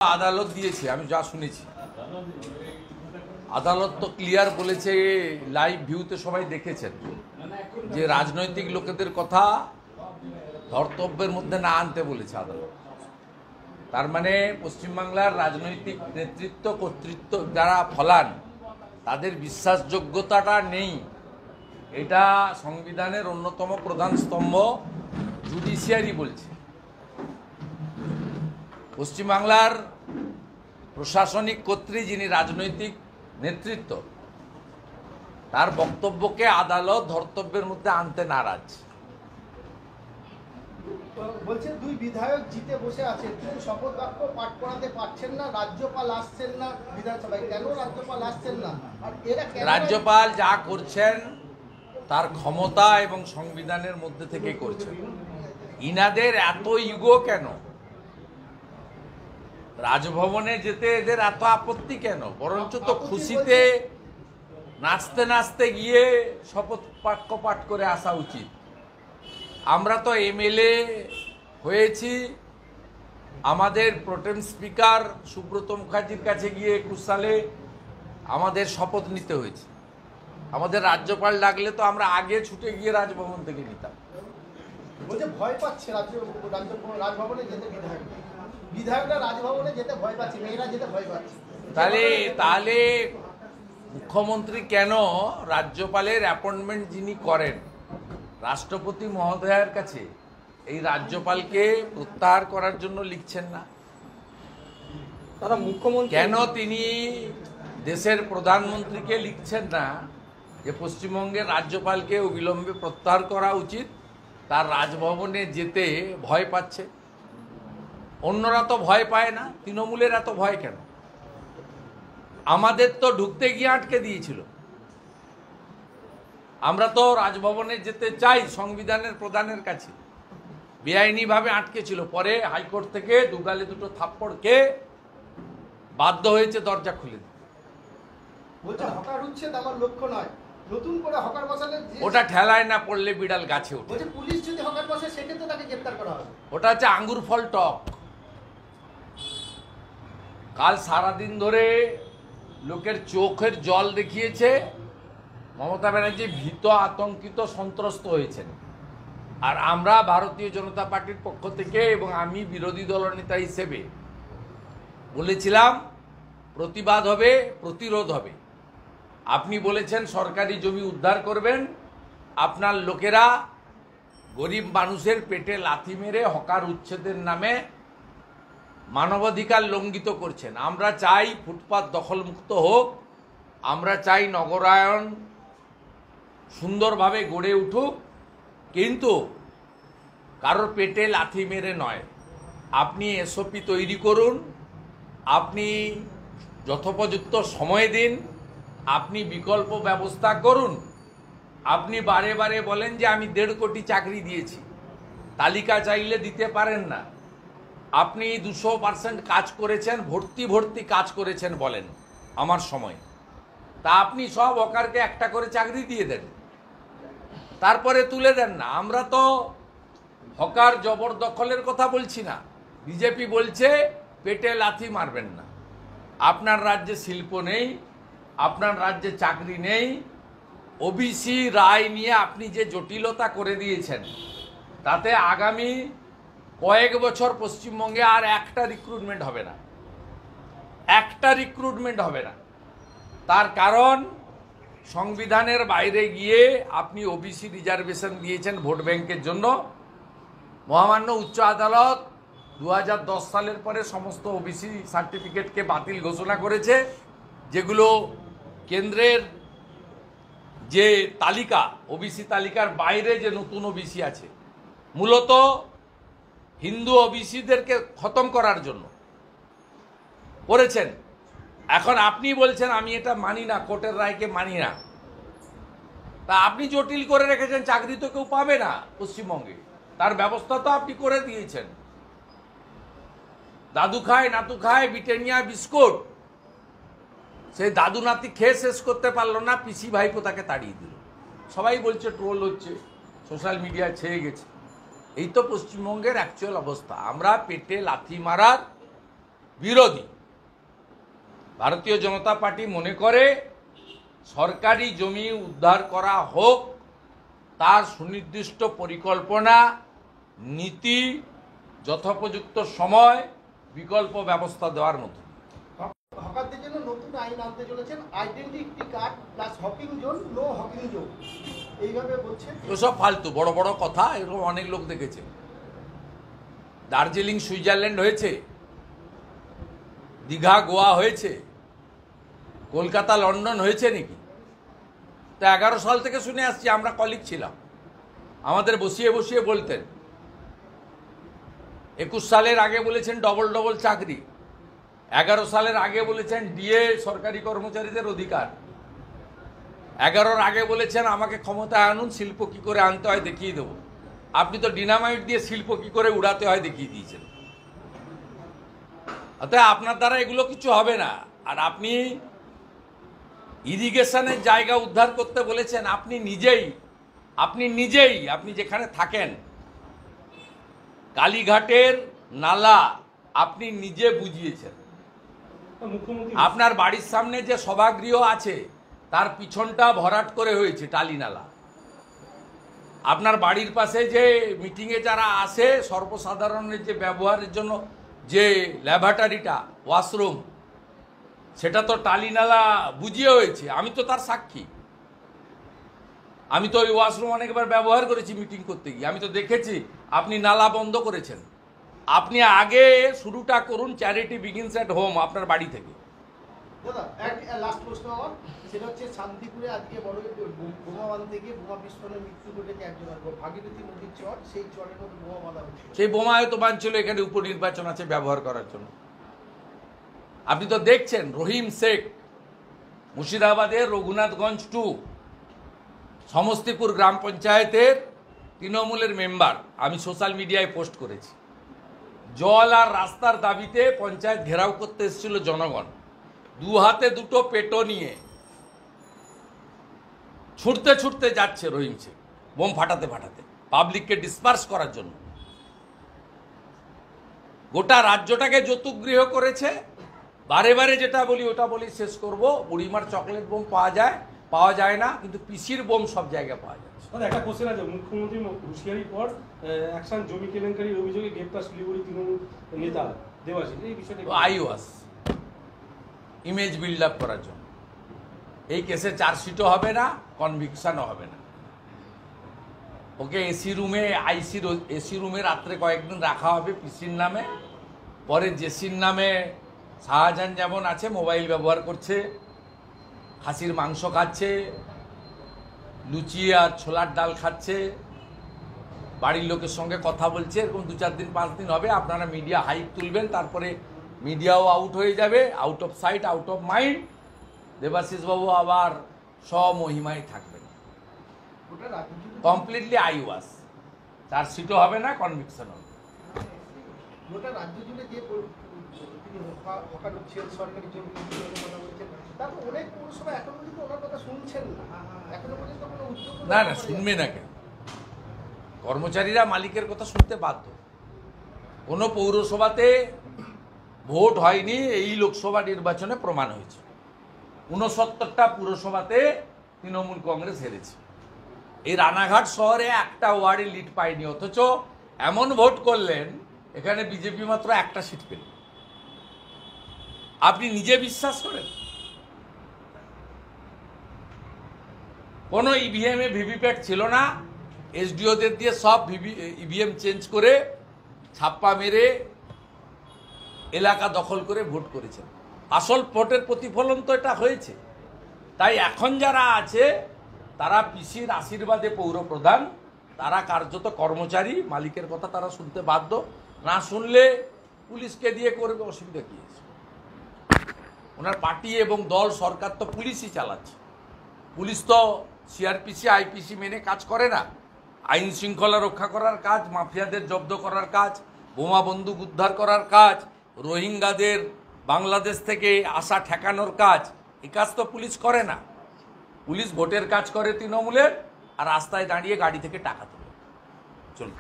আদালত দিয়েছে, আমি যা শুনেছি আদালত তো ক্লিয়ার বলেছে, লাইভ ভিউতে সবাই দেখেছেন যে রাজনৈতিক লোকেদের কথা ধর্তব্যের মধ্যে না আনতে বলেছে আদালত। তার মানে পশ্চিমবাংলার রাজনৈতিক নেতৃত্ব কর্তৃত্ব যারা ফলান তাদের বিশ্বাসযোগ্যতাটা নেই, এটা সংবিধানের অন্যতম প্রধান স্তম্ভ জুডিশিয়ারি বলছে। পশ্চিমবাংলার প্রশাসনিক কর্তৃ যিনি রাজনৈতিক নেতৃত্ব, তার বক্তব্যকে আদালত ধর্তব্যের মধ্যে আনতে নারাজ। বলছে দুই বিধায়ক জিতে বসে আছেন কিন্তু শপথ বাক্য পাঠ করাতে পারছেন না, রাজ্যপাল আসছেন না বিধানসভায়। কেন রাজ্যপাল আসছেন না? আর এরা রাজ্যপাল যা করছেন তার ক্ষমতা এবং সংবিধানের মধ্যে থেকে করছেন। ইনাদের এত ইগো কেন? রাজভবনে যেতে এদের এত আপত্তি কেন? বরঞ্চ তো খুশিতে নাচতে নাচতে গিয়ে শপথ বাক্য পাঠ করে আসা উচিত। আমরা তো এমএলএ হয়েছি, আমাদের প্রোটেম স্পিকার সুব্রত মুখার্জির কাছে গিয়ে 21 সালে আমাদের শপথ নিতে হয়েছে। আমাদের রাজ্যপাল ডাকলে তো আমরা আগে ছুটে গিয়ে রাজভবন থেকে নিতাম। বলছে ভয় পাচ্ছে রাজভবনে যেতে, বিধায়করা রাজভবনে যেতে ভয় পাচ্ছে, মেয়েরা যেতে ভয় পাচ্ছে। তাহলে মুখ্যমন্ত্রী কেন রাজ্যপালের অ্যাপয়েন্টমেন্ট যিনি করেন রাষ্ট্রপতি মহোদয়ের কাছে এই রাজ্যপালকে প্রত্যাহার করার জন্য লিখছেন না? তারা মুখ্যমন্ত্রী কেন তিনি দেশের প্রধানমন্ত্রীকে লিখছেন না যে পশ্চিমবঙ্গের রাজ্যপালকে অবিলম্বে প্রত্যাহার করা উচিত? তার রাজভবনে যেতে ভয় পাচ্ছে। অন্যরা তো ভয় পায় না, তৃণমূলের এত ভয় কেন? আমাদের তো ঢুকতে গিয়ে আটকে দিয়েছিল। আমরা তো রাজভবনে যেতে চাই সংবিধানের প্রধানের কাছে, বেআইনিভাবে আটকে ছিল। পরে হাইকোর্ট থেকে দুগালে দুটো থাপ্পড় খেয়ে বাধ্য হয়েছে দরজা খুলে দিতে। বলছে হকার উচ্ছেদ আমার লক্ষ্য নয়, নতুন করে হকার বসালে ওটা ঠেলায় না পড়লে বিড়াল গাছে ওঠে। বলছে পুলিশ যদি হকার বসে সেক্ষেত্রে তাকে গ্রেফতার করা হবে। ওটা হচ্ছে আঙ্গুর ফল টক। কাল সারাদিন ধরে লোকের চোখের জল দেখিয়েছে মমতা ব্যানার্জি ভীত, আতঙ্কিত, সন্ত্রস্ত হয়েছেন। আর আমরা ভারতীয় জনতা পার্টির পক্ষ থেকে এবং আমি বিরোধী দলনেতা হিসেবে বলেছিলাম প্রতিবাদ হবে, প্রতিরোধ হবে। আপনি বলেছেন সরকারি জমি উদ্ধার করবেন, আপনার লোকেরা গরিব মানুষের পেটে লাথি মেরে হকার উচ্ছেদের নামে মানবাধিকার লঙ্ঘিত করছেন। আমরা চাই ফুটপাত দখলমুক্ত হোক, আমরা চাই নগরায়ন সুন্দরভাবে গড়ে উঠুক, কিন্তু কারোর পেটে লাথি মেরে নয়। আপনি এসওপি তৈরি করুন, আপনি যথোপযুক্ত সময় দিন, আপনি বিকল্প ব্যবস্থা করুন। আপনি বারে বারে বলেন যে আমি 1.5 কোটি চাকরি দিয়েছি, তালিকা চাইলে দিতে পারেন না। আপনি 200% কাজ করেছেন, ভর্তি কাজ করেছেন বলেন আমার সময়। তা আপনি সব হকারকে একটা করে চাকরি দিয়ে দেন, তারপরে তুলে দেন না। আমরা তো হকার জবরদখলের কথা বলছি না। বিজেপি বলছে পেটে লাথি মারবেন না। আপনার রাজ্যে শিল্প নেই, আপনার রাজ্যে চাকরি নেই, ওবিসি রায় নিয়ে আপনি যে জটিলতা করে দিয়েছেন তাতে আগামী কয়েক বছর পশ্চিমবঙ্গে আর একটা রিক্রুটমেন্ট হবে না, একটা রিক্রুটমেন্ট হবে না। তার কারণ সংবিধানের বাইরে গিয়ে আপনি ওবিসি রিজার্ভেশন দিয়েছেন ভোট ব্যাংকের জন্য। মহামান্য উচ্চ আদালত 2010 সালের পরে সমস্ত ওবিসি সার্টিফিকেটকে বাতিল ঘোষণা করেছে, যেগুলো কেন্দ্রের যে তালিকা ওবিসি তালিকার বাইরে যে নতুন ওবিসি আছে, মূলত হিন্দু ওবিসিদেরকে খতম করার জন্য করেছেন। এখন আপনি বলছেন আমি এটা মানি না, কোর্টের রায়কে মানি না। তা আপনি জটিল করে রেখেছেন, চাকরি তো কেউ পাবে না পশ্চিমবঙ্গে, তার ব্যবস্থা তো আপনি করে দিয়েছেন। দাদু খায় নাতু খায় ব্রিটানিয়া বিস্কুট, সেই দাদু নাতি খেয়ে শেষ করতে পারলো না, পিসি ভাইপো তাকে তাড়িয়ে দিল। সবাই বলছে, ট্রোল হচ্ছে, সোশ্যাল মিডিয়ায় ছেয়ে গেছে। এই তো পশ্চিমবঙ্গের অ্যাকচুয়াল অবস্থা। আমরা পেটে লাথি মারার বিরোধী। ভারতীয় জনতা পার্টি মনে করে সরকারি জমি উদ্ধার করা হোক, তার সুনির্দিষ্ট পরিকল্পনা, নীতি, যথোপযুক্ত সময়, বিকল্প ব্যবস্থা দেওয়ার মতো। হকারদের জন্য নতুন আইন আনতে চলেছেন, identity card plus hawking zone, no hawking zone, এইভাবে বলছে। ওসব ফালতু বড় বড় কথা, এরকম অনেক লোক দেখেছে। দার্জিলিং সুইজারল্যান্ড হয়েছে, দীঘা গোয়া হয়েছে, কলকাতা লন্ডন হয়েছে নাকি? তো 11 সাল থেকে শুনে আসছি, আমরা কলিগ ছিলাম, আমাদের বসিয়ে বসিয়ে বলতেন। 21 সালের আগে বলেছেন ডবল ডবল চাকরি, 11 সালের আগে বলেছেন ডিএ সরকারি কর্মচারীদের অধিকার, 11-র আগে বলেছেন আমাকে ক্ষমতায় আনুন, শিল্প কি করে আনতে হয় দেখিয়ে দেবো। আপনি তো ডিনামাইট দিয়ে শিল্প কি করে উড়াতে হয় দেখিয়ে দিয়েছেন। অতএব আপনার দ্বারা এগুলো কিছু হবে না। আর আপনি ইরিগেশনের জায়গা উদ্ধার করতে বলেছেন, আপনি নিজেই আপনি যেখানে থাকেন কালীঘাটের নালা আপনি নিজে বুঝিয়েছেন। আপনার বাড়ির সামনে যে সভাগৃহ আছে তার পিছনটা ভরাট করে হয়েছে টালি নালা। আপনার বাড়ির পাশে যে মিটিংয়ে যারা আসে সর্বসাধারণের যে ব্যবহারের জন্য যে ল্যাবরেটরিটা, ওয়াশরুম, সেটা তো টালি নালা বুঝিয়ে হয়েছে। আমি তো তার সাক্ষী। আমি তো ওই ওয়াশরুম অনেকবার ব্যবহার করেছি মিটিং করতে গিয়ে। আমি তো দেখেছি আপনি নালা বন্ধ করেছেন। আপনি আগে শুরুটা করুন, চ্যারিটি বিগিনস অ্যাট হোম, আপনার বাড়ি থেকে। দাদা লাস্ট প্রশ্ন আমার, সেটা হচ্ছে শান্তিপুরে আজকে বড় বোমা বাঁধতে গিয়ে বোমা বিস্ফোরণে মৃত্যু ঘটেছে একজনের, ভাগীরথী নদীর চর, সেই চরের মধ্যে বোমা বাঁধা হচ্ছে। সেই বোমা হয়তো বাঁধছিল এখানে উপনির্বাচন আছে ব্যবহার করার জন্য। আপনি তো দেখছেন রহিম শেখ মুর্শিদাবাদের রঘুনাথগঞ্জ 2 সমস্তিপুর গ্রাম পঞ্চায়েতের তৃণমূলের মেম্বার, আমি সোশ্যাল মিডিয়ায় পোস্ট করেছি। জল আর রাস্তার দাবিতে পঞ্চায়েত ঘেরাও করতে এসেছিল জনগণ, 2 হাতে 2টো পেটো নিয়ে ছুটতে ছুটতে যাচ্ছে রহিম শেখ, বোম ফাটাতে ফাটাতে, পাবলিককে ডিসপার্স করার জন্য। গোটা রাজ্যটাকে যৌতুকগৃহ করেছে। বারে বারে যেটা বলি ওটা বলি শেষ করব, বুড়িমার চকলেট বোম পাওয়া যায় না, কিন্তু পিসির বোম সব জায়গায় পাওয়া যাচ্ছে। একটা কোশ্চেন আছে, মুখ্যমন্ত্রী হুঁশিয়ারির পর অ্যাকশন জমি কেলেঙ্কারির অভিযোগে গ্রেপ্তার শিলিগুড়ি তৃণমূল নেতা দেবাশিস, এই বিষয়টা আইওয়াস ইমেজ বিল্ড আপ করার জন্য। এই কেসে চার্জশিটও হবে না, কনভিকশনও হবে না। ওকে এসি রুমে রাত্রে কয়েকদিন রাখা হবে পিসির নামে, পরে জেসির নামে শাহজাহান যেমন আছে মোবাইল ব্যবহার করছে, খাসির মাংস খাচ্ছে, লুচি আর ছোলার ডাল খাচ্ছে, বাড়ির লোকের সঙ্গে কথা বলছে, এরকম 2-4 দিন 5 দিন হবে। আপনারা মিডিয়া হাইপ তুলবেন, তারপরে মিডিয়াও আউট হয়ে যাবে, out of sight out of mind. Debashis বাবু আবার স্বমহিমায় থাকবেন। কমপ্লিটলি আইওয়াস, চার্জশিটও হবে না, কনভিকশন হবে। গোটা রাজ্য জুড়ে যে তিনি হকার হচ্ছেন, সরকারি জমি কথা বলছেন, তারপর অনেক পৌরসভা এখনো কিন্তু ওনার কথা শুনছেন না, এখনো পর্যন্ত কোনো উদ্যোগ না শুনবে না কেন? কর্মচারীরা মালিকের কথা শুনতে বাধ্য। কোনো পৌরসভাতে ভোট হয়নি, এই লোকসভা নির্বাচনে প্রমাণ হয়েছে। 69টা পুরসভাতে তৃণমূল কংগ্রেস হেরেছে। এই রানাঘাট শহরে একটা ওয়ার্ডে লিড পায়নি, অথচ এমন ভোট করলেন এখানে বিজেপি মাত্র একটা সিট পেল। আপনি নিজে বিশ্বাস করেন? কোনো ইভিএমে ভিভিপ্যাট ছিল না, এসডিওদের দিয়ে সব ইভিএম চেঞ্জ করে ছাপ্পা মেরে এলাকা দখল করে ভোট করেছেন। আসল ভোটের প্রতিফলন তো এটা হয়েছে। তাই এখন যারা আছে তারা পিসির আশীর্বাদে পৌরপ্রধান, তারা কার্যত কর্মচারী, মালিকের কথা তারা শুনতে বাধ্য। না শুনলে পুলিশকে দিয়ে করবে, অসুবিধা কী আছে? ওনার পার্টি এবং দল সরকার তো পুলিশই চালাচ্ছে। পুলিশ তো সিআরপিসি আইপিসি মেনে কাজ করে না। আইন শৃঙ্খলা রক্ষা করার কাজ, মাফিয়াদের জব্দ করার কাজ, বোমা বন্দুক উদ্ধার করার কাজ, রোহিঙ্গাদের বাংলাদেশ থেকে আসা ঠেকানোর কাজ, এই কাজ তো পুলিশ করে না। পুলিশ ভোটের কাজ করে তৃণমূলের, আর রাস্তায় দাঁড়িয়ে গাড়ি থেকে টাকা তোলে। চলুন।